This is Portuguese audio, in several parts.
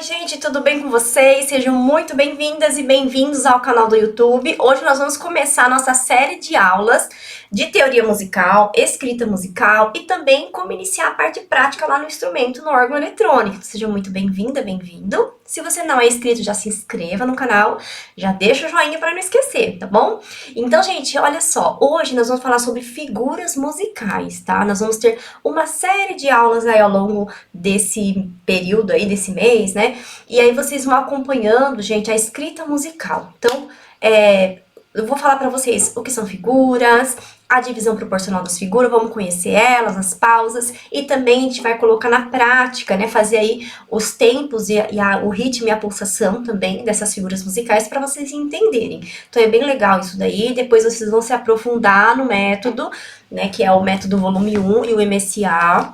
gente, tudo bem com vocês? Sejam muito bem-vindas e bem-vindos ao canal do YouTube. Hoje nós vamos começar a nossa série de aulas de teoria musical, escrita musical e também como iniciar a parte prática lá no instrumento, no órgão eletrônico. Seja muito bem-vinda, bem-vindo. Se você não é inscrito, já se inscreva no canal, já deixa o joinha para não esquecer, tá bom? Então, gente, olha só, hoje nós vamos falar sobre figuras musicais, tá? Nós vamos ter uma série de aulas aí ao longo desse período aí, desse mês, né? E aí vocês vão acompanhando, gente, a escrita musical. Então, eu vou falar pra vocês o que são figuras, a divisão proporcional das figuras, vamos conhecer elas, as pausas, e também a gente vai colocar na prática, né, fazer aí os tempos o ritmo e a pulsação também dessas figuras musicais para vocês entenderem. Então é bem legal isso daí, depois vocês vão se aprofundar no método, né, que é o método volume 1 e o MSA,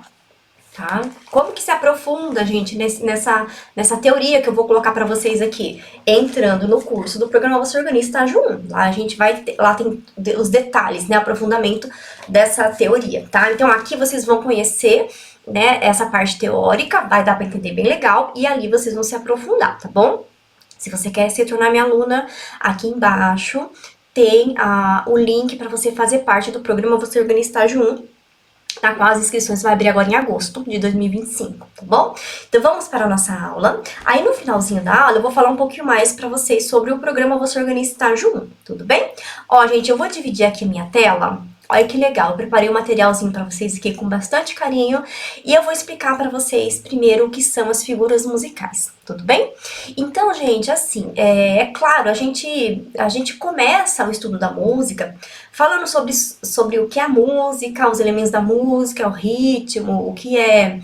tá? Como que se aprofunda, gente, nessa teoria que eu vou colocar pra vocês aqui? Entrando no curso do Programa Você Organiza Estágio 1. Lá a gente vai ter, lá tem os detalhes, né, aprofundamento dessa teoria, tá? Então aqui vocês vão conhecer, né, essa parte teórica, vai dar pra entender bem legal, e ali vocês vão se aprofundar, tá bom? Se você quer se tornar minha aluna, aqui embaixo tem o link para você fazer parte do Programa Você Organiza Estágio 1, tá? Com as inscrições vai abrir agora em agosto de 2025, tá bom? Então vamos para a nossa aula. Aí no finalzinho da aula eu vou falar um pouquinho mais para vocês sobre o programa Você Organiza Estágio 1, tudo bem? Ó, gente, eu vou dividir aqui minha tela. Olha que legal, eu preparei um materialzinho para vocês aqui com bastante carinho e eu vou explicar para vocês primeiro o que são as figuras musicais, tudo bem? Então, gente, assim, é claro, a gente começa o estudo da música falando sobre o que é a música, os elementos da música, o ritmo, o que é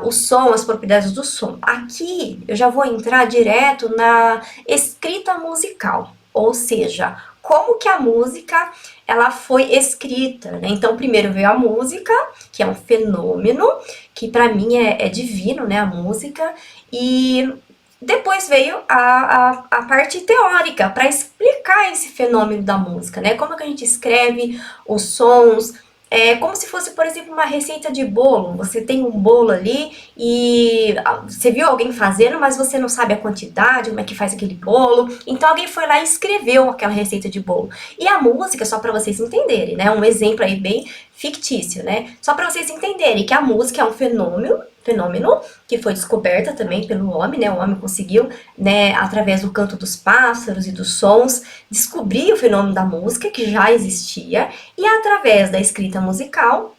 o som, as propriedades do som. Aqui eu já vou entrar direto na escrita musical, ou seja, como que a música ela foi escrita, né? Então, primeiro veio a música, que é um fenômeno, que para mim é divino, né? A música, e depois veio a parte teórica, para explicar esse fenômeno da música, né? Como que a gente escreve os sons. É como se fosse, por exemplo, uma receita de bolo. Você tem um bolo ali e você viu alguém fazendo, mas você não sabe a quantidade, como é que faz aquele bolo. Então alguém foi lá e escreveu aquela receita de bolo. E a música, só para vocês entenderem, né? Um exemplo aí bem fictício, né? Só para vocês entenderem que a música é um fenômeno que foi descoberta também pelo homem, né? O homem conseguiu, né, através do canto dos pássaros e dos sons, descobrir o fenômeno da música, que já existia, e através da escrita musical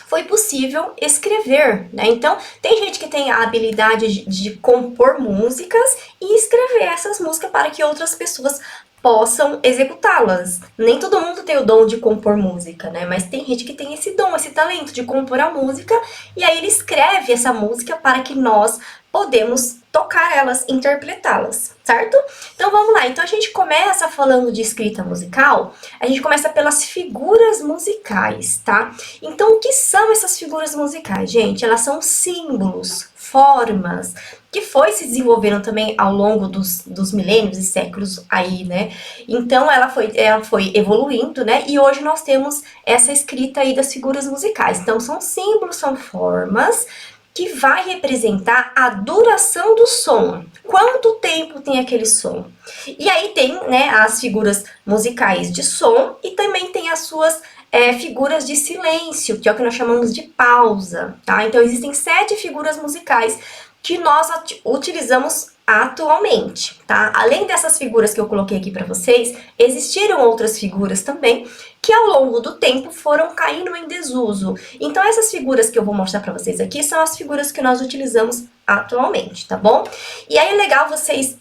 foi possível escrever, né? Então, tem gente que tem a habilidade de compor músicas e escrever essas músicas para que outras pessoas possam executá-las. Nem todo mundo tem o dom de compor música, né? Mas tem gente que tem esse dom, esse talento de compor a música, e aí ele escreve essa música para que nós podemos tocar elas, interpretá-las, certo? Então vamos lá, então a gente começa falando de escrita musical, a gente começa pelas figuras musicais, tá? Então o que são essas figuras musicais, gente? Elas são símbolos, formas, que foi se desenvolvendo também ao longo dos milênios e séculos aí, né? Então ela foi evoluindo, né? E hoje nós temos essa escrita aí das figuras musicais. Então são símbolos, são formas que vai representar a duração do som. Quanto tempo tem aquele som? E aí tem, né, as figuras musicais de som e também tem as suas figuras de silêncio, que é o que nós chamamos de pausa, tá? Então existem 7 figuras musicais que nós utilizamos atualmente, tá? Além dessas figuras que eu coloquei aqui para vocês, existiram outras figuras também que ao longo do tempo foram caindo em desuso. Então essas figuras que eu vou mostrar para vocês aqui são as figuras que nós utilizamos atualmente, tá bom? E aí é legal vocês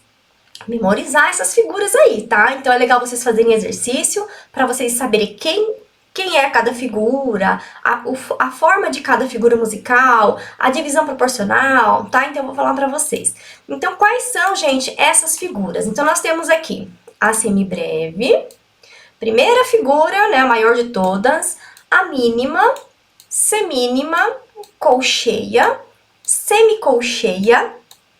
memorizar essas figuras aí, tá? Então é legal vocês fazerem exercício para vocês saberem quem é cada figura, a forma de cada figura musical, a divisão proporcional, tá? Então eu vou falar pra vocês. Então quais são, gente, essas figuras? Então nós temos aqui a semibreve, primeira figura, né, a maior de todas, a mínima, semínima, colcheia, semicolcheia,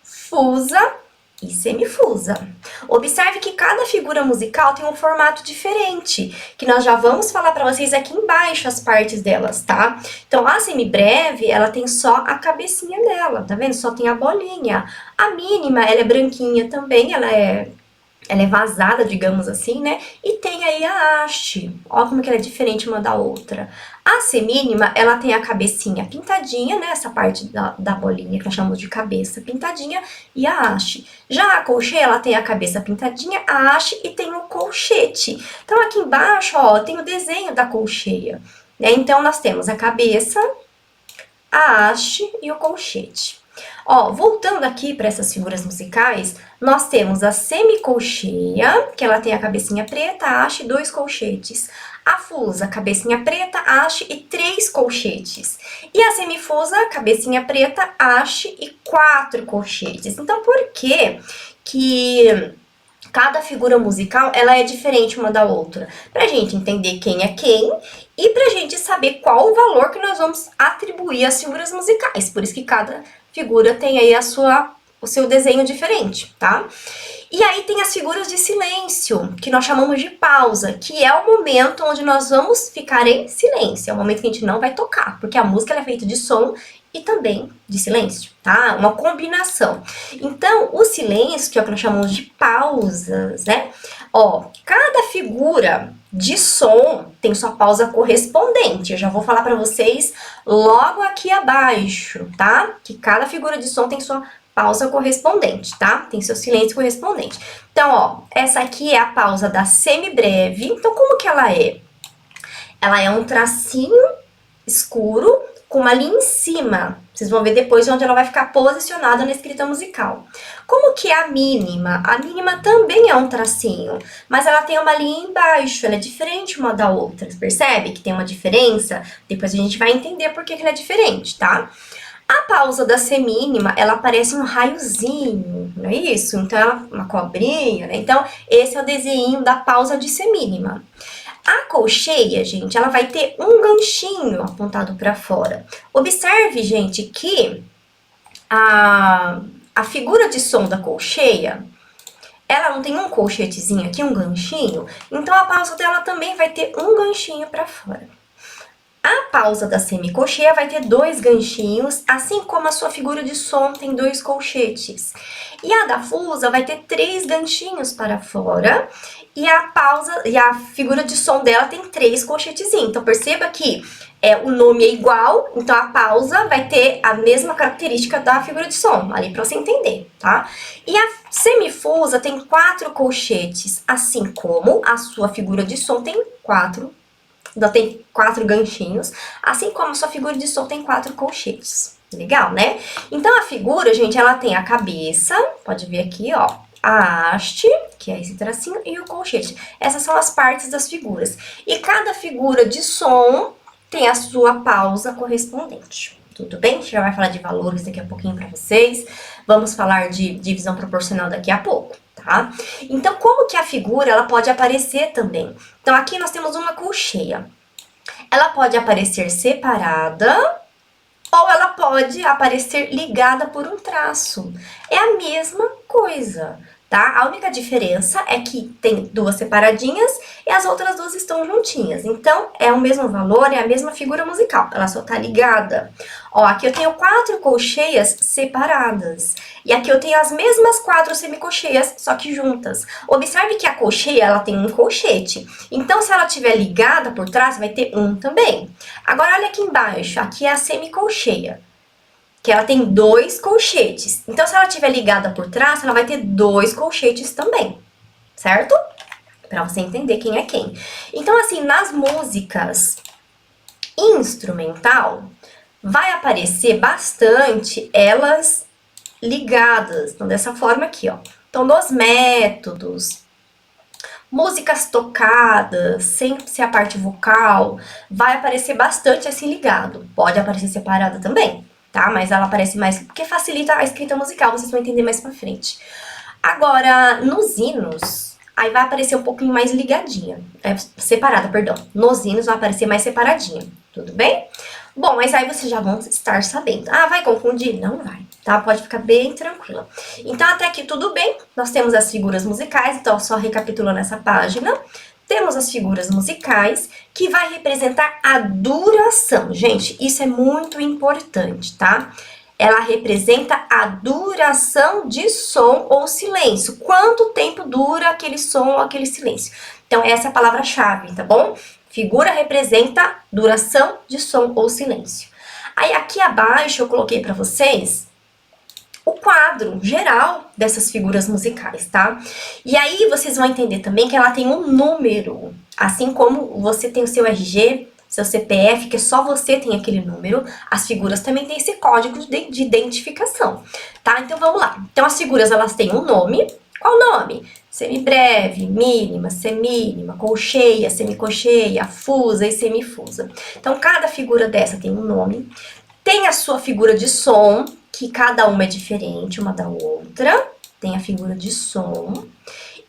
fusa e semifusa. Observe que cada figura musical tem um formato diferente, que nós já vamos falar para vocês aqui embaixo as partes delas, tá? Então, a semibreve, ela tem só a cabecinha dela, tá vendo? Só tem a bolinha. A mínima, ela é branquinha também, ela é vazada, digamos assim, né? E tem aí a haste. Olha como que ela é diferente uma da outra. A semínima, ela tem a cabecinha pintadinha, né? Essa parte da bolinha que nós chamamos de cabeça pintadinha e a haste. Já a colcheia, ela tem a cabeça pintadinha, a haste e tem o colchete. Então, aqui embaixo, ó, tem o desenho da colcheia, né? Então, nós temos a cabeça, a haste e o colchete. Ó, voltando aqui para essas figuras musicais, nós temos a semicolcheia, que ela tem a cabecinha preta, a haste e 2 colchetes. A fusa, cabecinha preta, haste e 3 colchetes. E a semifusa, cabecinha preta, haste e 4 colchetes. Então, por que cada figura musical, ela é diferente uma da outra? Pra gente entender quem é quem e pra gente saber qual o valor que nós vamos atribuir às figuras musicais. Por isso que cada figura tem aí o seu desenho diferente, tá? E aí tem as figuras de silêncio, que nós chamamos de pausa, que é o momento onde nós vamos ficar em silêncio. É o momento que a gente não vai tocar, porque a música ela é feita de som e também de silêncio, tá? Uma combinação. Então, o silêncio, que é o que nós chamamos de pausas, né? Ó, cada figura de som tem sua pausa correspondente. Eu já vou falar para vocês logo aqui abaixo, tá? Que cada figura de som tem sua pausa correspondente, tá? Tem seu silêncio correspondente. Então, ó, essa aqui é a pausa da semibreve. Então, como que ela é? Ela é um tracinho escuro com uma linha em cima. Vocês vão ver depois onde ela vai ficar posicionada na escrita musical. Como que é a mínima? A mínima também é um tracinho, mas ela tem uma linha embaixo, ela é diferente uma da outra. Você percebe que tem uma diferença? Depois a gente vai entender por que ela é diferente, tá? A pausa da semínima, ela parece um raiozinho, não é isso? Então, ela uma cobrinha, né? Então, esse é o desenho da pausa de semínima. A colcheia, gente, ela vai ter um ganchinho apontado para fora. Observe, gente, que a figura de som da colcheia, ela não tem um colchetezinho aqui, um ganchinho, então a pausa dela também vai ter um ganchinho para fora. A pausa da semicolcheia vai ter 2 ganchinhos, assim como a sua figura de som tem 2 colchetes. E a da fusa vai ter 3 ganchinhos para fora, e a figura de som dela tem 3 colchetezinhos. Então, perceba que o nome é igual, então a pausa vai ter a mesma característica da figura de som, ali para você entender, tá? E a semifusa tem 4 colchetes, assim como a sua figura de som tem 4 ganchinhos, assim como a sua figura de som tem 4 colchetes. Legal, né? Então, a figura, gente, ela tem a cabeça, pode ver aqui, ó, a haste, que é esse tracinho, e o colchete. Essas são as partes das figuras. E cada figura de som tem a sua pausa correspondente. Tudo bem? A gente já vai falar de valores daqui a pouquinho para vocês. Vamos falar de divisão proporcional daqui a pouco, tá? Então, como que a figura, ela pode aparecer também? Então, aqui nós temos uma colcheia. Ela pode aparecer separada ou ela pode aparecer ligada por um traço. É a mesma coisa, tá? A única diferença é que tem 2 separadinhas e as outras 2 estão juntinhas. Então, é o mesmo valor, é a mesma figura musical, ela só tá ligada. Ó, aqui eu tenho 4 colcheias separadas. E aqui eu tenho as mesmas 4 semicolcheias, só que juntas. Observe que a colcheia, ela tem um colchete. Então, se ela estiver ligada por trás, vai ter um também. Agora, olha aqui embaixo, aqui é a semicolcheia, que ela tem 2 colchetes. Então, se ela estiver ligada por trás, ela vai ter 2 colchetes também, certo? Para você entender quem é quem. Então, assim, nas músicas instrumental, vai aparecer bastante elas ligadas. Então, dessa forma aqui, ó. Então, nos métodos, músicas tocadas, sem ser a parte vocal, vai aparecer bastante assim ligado. Pode aparecer separada também, tá? Mas ela aparece mais porque facilita a escrita musical, vocês vão entender mais pra frente. Agora, nos hinos, aí vai aparecer um pouquinho mais ligadinha, separada, perdão. Nos hinos vai aparecer mais separadinha, tudo bem? Bom, mas aí vocês já vão estar sabendo. Ah, vai confundir? Não vai, tá? Pode ficar bem tranquila. Então, até aqui tudo bem. Nós temos as figuras musicais, então só recapitulando essa página. Temos as figuras musicais, que vai representar a duração. Gente, isso é muito importante, tá? Ela representa a duração de som ou silêncio. Quanto tempo dura aquele som ou aquele silêncio? Então, essa é a palavra-chave, tá bom? Figura representa duração de som ou silêncio. Aí, aqui abaixo, eu coloquei para vocês o quadro geral dessas figuras musicais, tá? E aí, vocês vão entender também que ela tem um número. Assim como você tem o seu RG, seu CPF, que só você tem aquele número, as figuras também têm esse código de identificação, tá? Então, vamos lá. Então, as figuras, elas têm um nome. Qual o nome? Semibreve, mínima, semínima, colcheia, semicolcheia, fusa e semifusa. Então, cada figura dessa tem um nome. Tem a sua figura de som, que cada uma é diferente uma da outra. Tem a figura de som.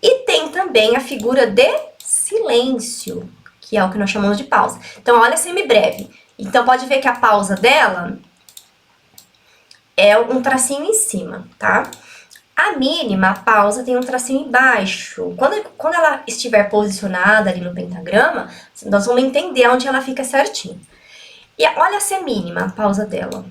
E tem também a figura de silêncio, que é o que nós chamamos de pausa. Então, olha a semibreve. Então, pode ver que a pausa dela é um tracinho em cima, tá? A mínima, a pausa, tem um tracinho embaixo. Quando ela estiver posicionada ali no pentagrama, nós vamos entender onde ela fica certinho. E olha a semínima, a pausa dela.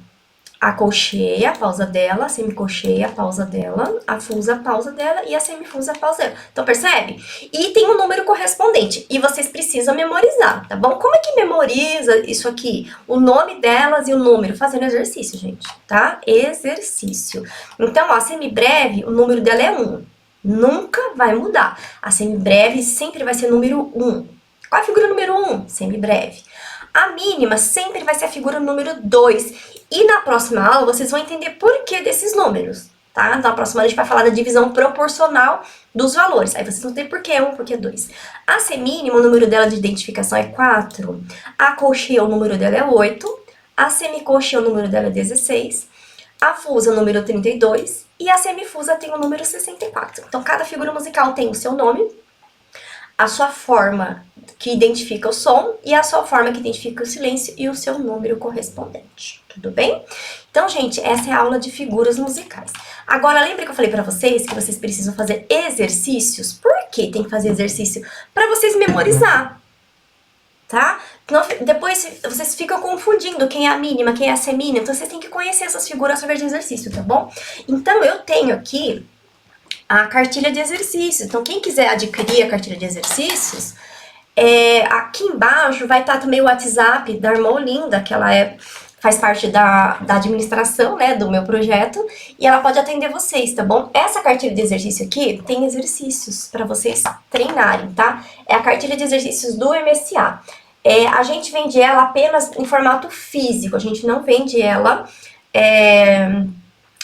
A colcheia, a pausa dela, a semicolcheia, a pausa dela, a fusa, a pausa dela e a semifusa, a pausa dela. Então, percebe? E tem um número correspondente. E vocês precisam memorizar, tá bom? Como é que memoriza isso aqui? O nome delas e o número. Fazendo exercício, gente, tá? Exercício. Então, ó, a semibreve, o número dela é 1. Nunca vai mudar. A semibreve sempre vai ser número 1. Qual é a figura número 1? Semibreve. A mínima sempre vai ser a figura número 2. E na próxima aula vocês vão entender por que desses números, tá? Na próxima aula a gente vai falar da divisão proporcional dos valores. Aí vocês vão ter por que 1, por que 2. A semínima, o número dela de identificação é 4. A colcheia, o número dela é 8. A semicolcheia, o número dela é 16. A fusa, o número 32. E a semifusa tem o número 64. Então, cada figura musical tem o seu nome, a sua forma que identifica o som e a sua forma que identifica o silêncio e o seu número correspondente. Tudo bem? Então, gente, essa é a aula de figuras musicais. Agora, lembra que eu falei pra vocês que vocês precisam fazer exercícios? Por que tem que fazer exercício? Pra vocês memorizar, tá? Depois vocês ficam confundindo quem é a mínima, quem é a semínima. Então, vocês têm que conhecer essas figuras através de exercício, tá bom? Então, eu tenho aqui a cartilha de exercícios. Então, quem quiser adquirir a cartilha de exercícios, aqui embaixo vai estar também o WhatsApp da irmã Olinda, que ela faz parte da administração, né, do meu projeto, e ela pode atender vocês, tá bom? Essa cartilha de exercício aqui tem exercícios para vocês treinarem, tá? É a cartilha de exercícios do MSA. A gente vende ela apenas em formato físico, a gente não vende ela...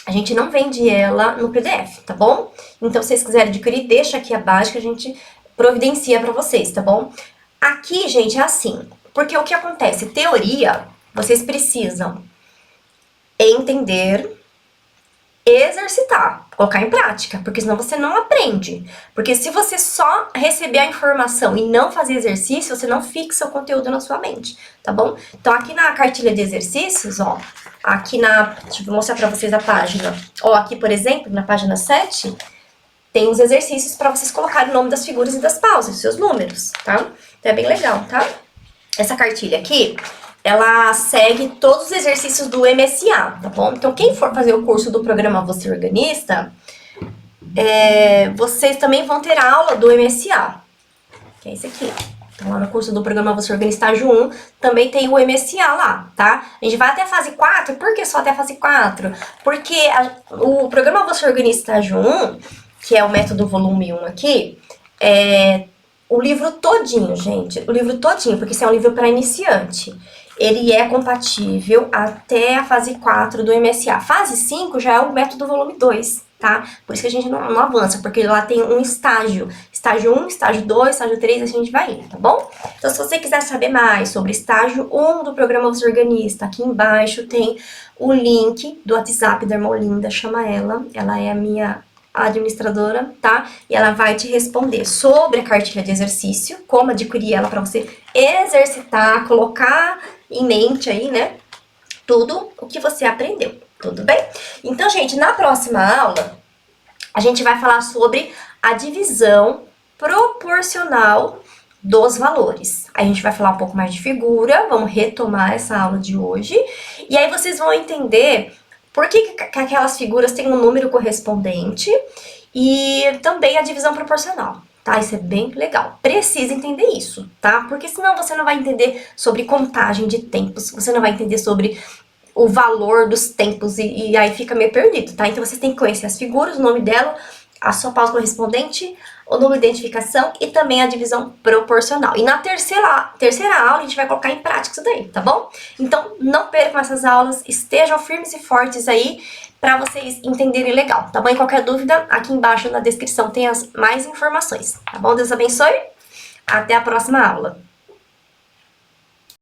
A gente não vende ela no PDF, tá bom? Então, se vocês quiserem adquirir, deixa aqui abaixo que a gente providencia pra vocês, tá bom? Aqui, gente, é assim, porque o que acontece? Teoria, vocês precisam entender, exercitar, colocar em prática, porque senão você não aprende. Porque se você só receber a informação e não fazer exercício, você não fixa o conteúdo na sua mente, tá bom? Então, aqui na cartilha de exercícios, ó, deixa eu mostrar pra vocês a página. Ó, aqui, por exemplo, na página 7, tem os exercícios pra vocês colocarem o nome das figuras e das pausas, seus números, tá? Então, é bem legal, tá? Essa cartilha aqui, ela segue todos os exercícios do MSA, tá bom? Então, quem for fazer o curso do programa Você Organista, vocês também vão ter aula do MSA, que é esse aqui. Então, lá no curso do programa Você Organista estágio 1, também tem o MSA lá, tá? A gente vai até a fase 4, por que só até a fase 4? Porque o programa Você Organista estágio 1, que é o método volume 1 aqui, o livro todinho, gente, o livro todinho, porque esse é um livro para iniciante. Ele é compatível até a fase 4 do MSA. Fase 5 já é o método volume 2, tá? Por isso que a gente não avança, porque lá tem um estágio. Estágio 1, estágio 2, estágio 3, a gente vai indo, tá bom? Então, se você quiser saber mais sobre estágio 1 do programa Você Organista, aqui embaixo tem o link do WhatsApp da irmã Olinda, chama ela. Ela é a minha administradora, tá? E ela vai te responder sobre a cartilha de exercício, como adquirir ela para você exercitar, colocar em mente aí, né? Tudo o que você aprendeu, tudo bem? Então, gente, na próxima aula, a gente vai falar sobre a divisão proporcional dos valores. Aí a gente vai falar um pouco mais de figura, vamos retomar essa aula de hoje, e aí vocês vão entender por que aquelas figuras têm um número correspondente e também a divisão proporcional. Tá? Isso é bem legal. Precisa entender isso, tá? Porque senão você não vai entender sobre contagem de tempos, você não vai entender sobre o valor dos tempos e aí fica meio perdido, tá? Então vocês têm que conhecer as figuras, o nome dela, a sua pausa correspondente, o número de identificação e também a divisão proporcional. E na terceira aula a gente vai colocar em prática isso daí, tá bom? Então não percam essas aulas, estejam firmes e fortes aí para vocês entenderem legal, tá bom? E qualquer dúvida, aqui embaixo na descrição tem as mais informações, tá bom? Deus abençoe, até a próxima aula.